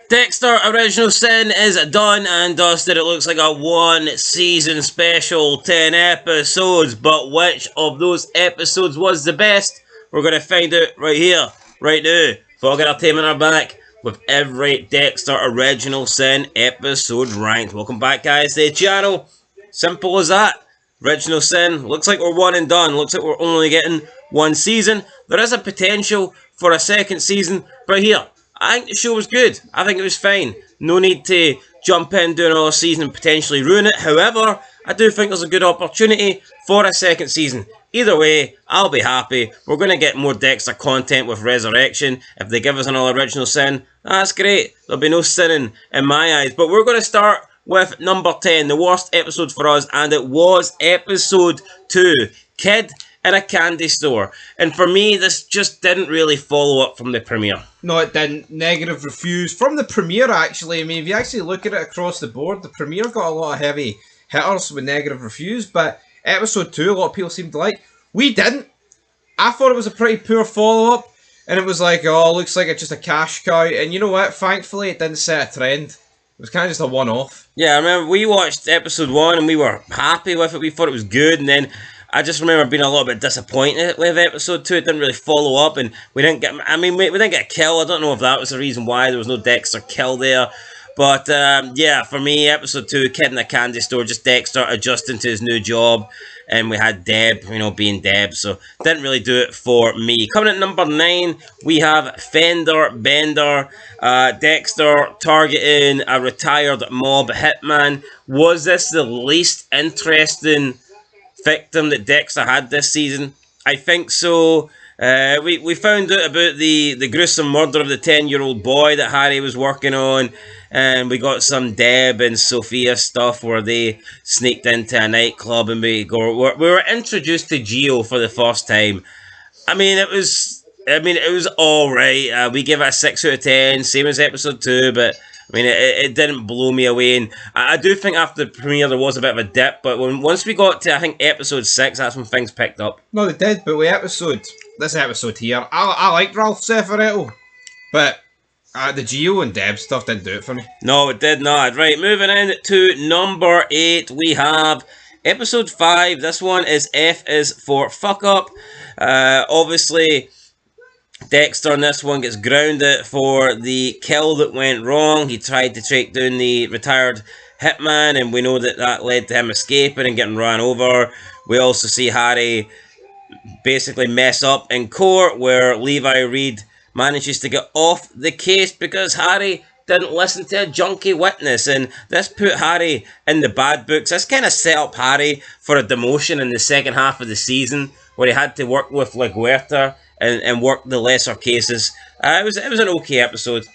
Dexter Original Sin is done and dusted. It looks like a one-season special, 10 episodes. But which of those episodes was the best? We're going to find out right here, right now. Fog Entertainment are back with every Dexter Original Sin episode ranked. Welcome back, guys, to the channel. Simple as that. Original Sin. Looks like we're one and done. Looks like we're only getting one season. There is a potential for a second season, but here, I think the show was good. I think it was fine. No need to jump in, do another season and potentially ruin it. However, I do think there's a good opportunity for a second season. Either way, I'll be happy. We're going to get more Dexter content with Resurrection. If they give us another Original Sin, that's great. There'll be no sinning in my eyes. But we're going to start with number 10, the worst episode for us, and it was episode 2, Kid in a Candy Store. And for me, this just didn't really follow up from the premiere. No, it didn't. Negative reviews from the premiere, actually. I mean, if you actually look at it across the board, the premiere got a lot of heavy hitters with negative reviews, but episode 2, a lot of people seemed to like. We didn't. I thought it was a pretty poor follow-up, and it was like, oh, looks like it's just a cash cow. And you know what? Thankfully, it didn't set a trend. It was kind of just a one-off. Yeah, I remember we watched episode 1 and we were happy with it. We thought it was good, and then I just remember being a little bit disappointed with episode 2. It didn't really follow up, and we didn't get. I mean, we didn't get a kill. I don't know if that was the reason why there was no Dexter kill there, but yeah, for me, episode 2, Kid in the Candy Store, just Dexter adjusting to his new job, and we had Deb, being Deb, so didn't really do it for me. Coming at number 9, we have Fender Bender. Dexter targeting a retired mob hitman. Was this the least interesting victim that Dexter had this season? I think so. We found out about the gruesome murder of the 10-year-old boy that Harry was working on, and we got some Deb and Sophia stuff where they sneaked into a nightclub, and we were introduced to Gio for the first time. I mean, it was alright. We give it a 6 out of 10, same as episode 2, but I mean, it didn't blow me away, and I do think after the premiere there was a bit of a dip, but once we got to, I think, episode 6, that's when things picked up. No, they did, but this episode here, I liked Ralph Cefaretto, but the Gio and Deb stuff didn't do it for me. No, it did not. Right, moving in to number 8, we have episode 5. This one is F is for Fuck Up. Obviously, Dexter in this one gets grounded for the kill that went wrong. He tried to track down the retired hitman, and we know that led to him escaping and getting run over. We also see Harry basically mess up in court, where Levi Reed manages to get off the case because Harry didn't listen to a junkie witness, and this put Harry in the bad books. This kind of set up Harry for a demotion in the second half of the season, where he had to work with LaGuerta and work the lesser cases. It was an okay episode.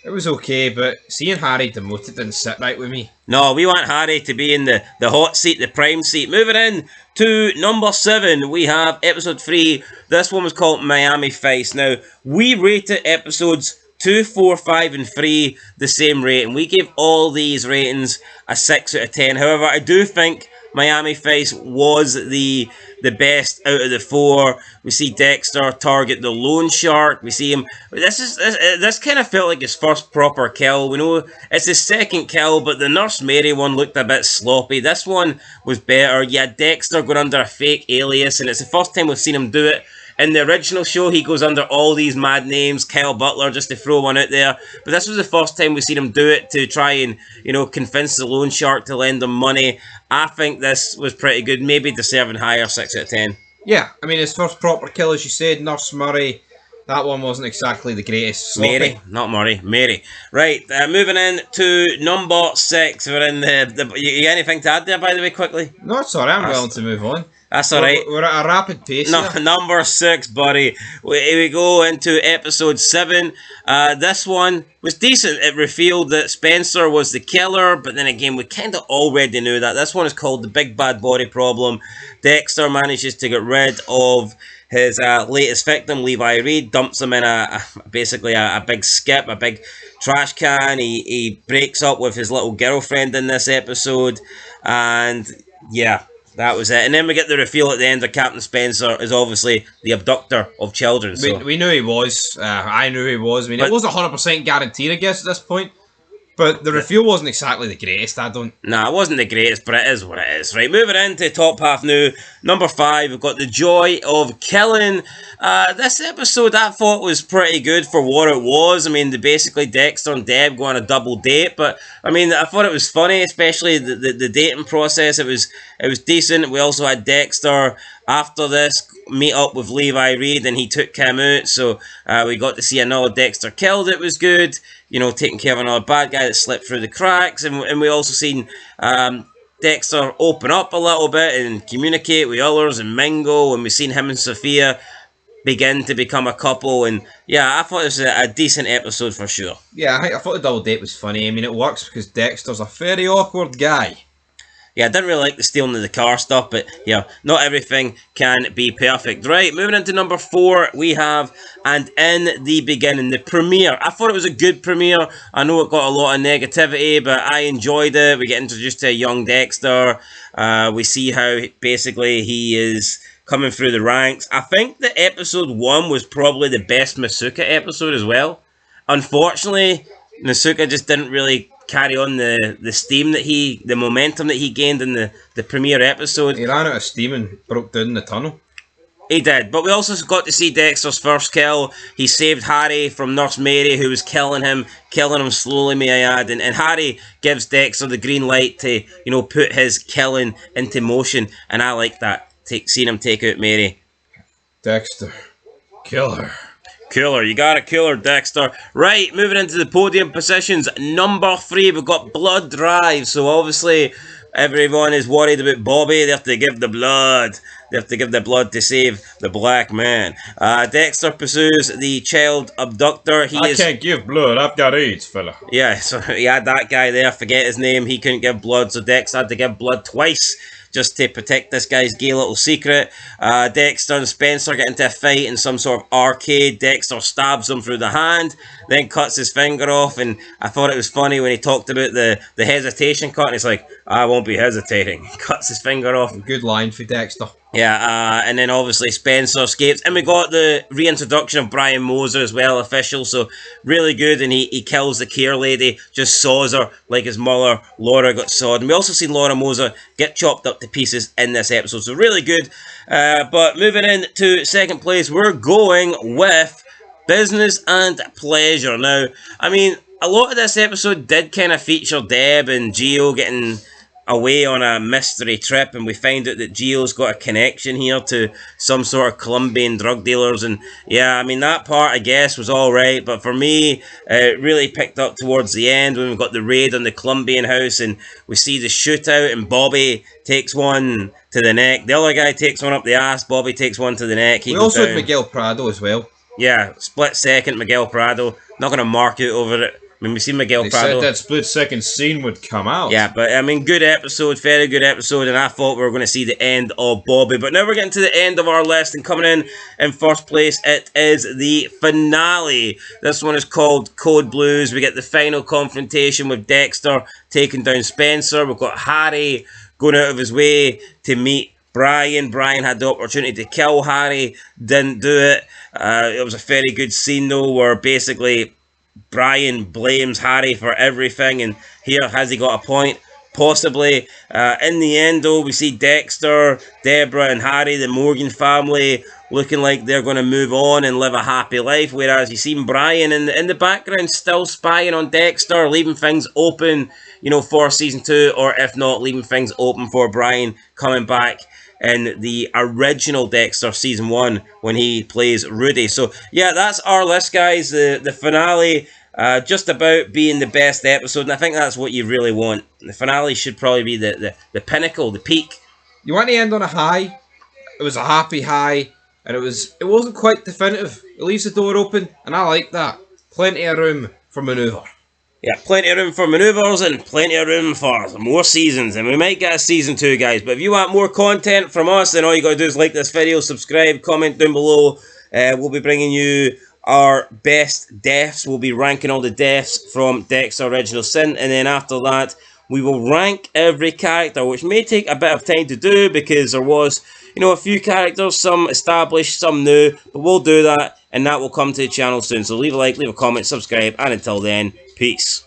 It was okay, but seeing Harry demoted didn't sit right with me. No, we want Harry to be in the hot seat, the prime seat. Moving in to number 7, we have episode 3. This one was called Miami Vice. Now, we rated episodes 2, 4, 5, and 3 the same rating. We gave all these ratings a 6 out of 10. However, I do think Miami Vice was the best out of the 4. We see Dexter target the loan shark. We see him. This kind of felt like his first proper kill. We know it's his second kill, but the Nurse Mary one looked a bit sloppy. This one was better. Yeah, Dexter going under a fake alias, and it's the first time we've seen him do it. In the original show, he goes under all these mad names, Kyle Butler, just to throw one out there. But this was the first time we've seen him do it to try and, convince the loan shark to lend him money. I think this was pretty good, maybe deserving higher, 6 out of 10. Yeah, I mean, his first proper kill, as you said, Nurse Murray, that one wasn't exactly the greatest. Sloppy. Mary, not Murray, Mary. Right, moving in to number 6. We're in you got anything to add there, by the way, quickly? No, it's alright, I'm willing to move on. That's alright. We're at a rapid pace. No, number 6, buddy. We go into episode 7. This one was decent. It revealed that Spencer was the killer, but then again, we kind of already knew that. This one is called The Big Bad Body Problem. Dexter manages to get rid of his latest victim, Levi Reed, dumps him in basically a big skip, a big trash can. He breaks up with his little girlfriend in this episode, and yeah, that was it. And then we get the reveal at the end that Captain Spencer is obviously the abductor of children. So. We knew he was. I knew he was. I mean, it wasn't 100% guaranteed, I guess, at this point. But the reveal wasn't exactly the greatest, I don't. Nah, it wasn't the greatest, but it is what it is. Right, moving into top half now. Number 5, we've got The Joy of Killing. This episode I thought was pretty good for what it was. I mean, basically Dexter and Deb go on a double date, but I mean, I thought it was funny, especially the dating process. It was decent. We also had Dexter after this meet up with Levi Reed, and he took Kim out, so we got to see another Dexter killed. It was good, you know, taking care of another bad guy that slipped through the cracks, and we also seen Dexter open up a little bit and communicate with others and mingle, and we've seen him and Sophia begin to become a couple, and yeah, I thought it was a decent episode for sure. Yeah, I thought the double date was funny. I mean, it works because Dexter's a very awkward guy. Yeah, I didn't really like the stealing of the car stuff, but yeah, not everything can be perfect. Right, moving into number 4, we have And in the Beginning, the premiere. I thought it was a good premiere. I know it got a lot of negativity, but I enjoyed it. We get introduced to a young Dexter. We see how basically he is coming through the ranks. I think that episode 1 was probably the best Masuka episode as well. Unfortunately, Masuka just didn't really carry on the steam that the momentum that he gained in the premiere episode. He ran out of steam and broke down the tunnel. He did, but we also got to see Dexter's first kill. He saved Harry from Nurse Mary, who was killing him slowly, may I add, and Harry gives Dexter the green light to, you know, put his killing into motion, and I like that, seeing him take out Mary. Dexter, kill her. Kill her. You gotta kill her, Dexter. Right, moving into the podium positions. Number 3, we've got Blood Drive. So obviously, everyone is worried about Bobby. They have to give the blood. They have to give the blood to save the black man. Dexter pursues the child abductor. I can't give blood. I've got AIDS, fella. Yeah, so he had that guy there. Forget his name. He couldn't give blood, so Dexter had to give blood twice, just to protect this guy's gay little secret. Dexter and Spencer get into a fight in some sort of arcade. Dexter stabs him through the hand, then cuts his finger off, and I thought it was funny when he talked about the hesitation cut, and he's like, I won't be hesitating. He cuts his finger off. Good line for Dexter. Yeah, and then obviously Spencer escapes, and we got the reintroduction of Brian Moser as well, official, so really good, and he kills the care lady, just saws her like his mother Laura got sawed, and we also see Laura Moser get chopped up to pieces in this episode, so really good. But moving in to second place, we're going with Business and Pleasure. Now, I mean, a lot of this episode did kind of feature Deb and Gio getting away on a mystery trip, and we find out that Gio's got a connection here to some sort of Colombian drug dealers, and yeah, I mean, that part I guess was alright, but for me, it really picked up towards the end when we got the raid on the Colombian house, and we see the shootout, and Bobby takes one to the neck, the other guy takes one up the ass, Bobby takes one to the neck. We also had Miguel Prado as well. Yeah, split second Miguel Prado, not going to mark it over it. I mean, we see Miguel Prado. Said that split-second scene would come out. Yeah, but I mean, good episode, very good episode, and I thought we were going to see the end of Bobby. But now we're getting to the end of our list, and coming in first place, it is the finale. This one is called Code Blues. We get the final confrontation with Dexter taking down Spencer. We've got Harry going out of his way to meet Brian. Brian had the opportunity to kill Harry, didn't do it. It was a very good scene, though, where basically Brian blames Harry for everything, and here has he got a point? Possibly. In the end, though, we see Dexter, Deborah, and Harry, the Morgan family, looking like they're going to move on and live a happy life, whereas you see Brian in the background still spying on Dexter, leaving things open, you know, for season 2, or if not, leaving things open for Brian coming back in the original Dexter season 1 when he plays Rudy. So yeah, that's our list, guys. The finale just about being the best episode, and I think that's what you really want. The finale should probably be the pinnacle, the peak. You want to end on a high. It was a happy high, and it wasn't quite definitive. It leaves the door open, and I like that. Plenty of room for manoeuvre. Yeah, plenty of room for manoeuvres and plenty of room for more seasons. And we might get a season 2, guys. But if you want more content from us, then all you got to do is like this video, subscribe, comment down below. We'll be bringing you our best deaths. We'll be ranking all the deaths from Dexter Original Sin. And then after that, we will rank every character, which may take a bit of time to do because there was, you know, a few characters, some established, some new. But we'll do that, and that will come to the channel soon. So leave a like, leave a comment, subscribe, and until then, peace.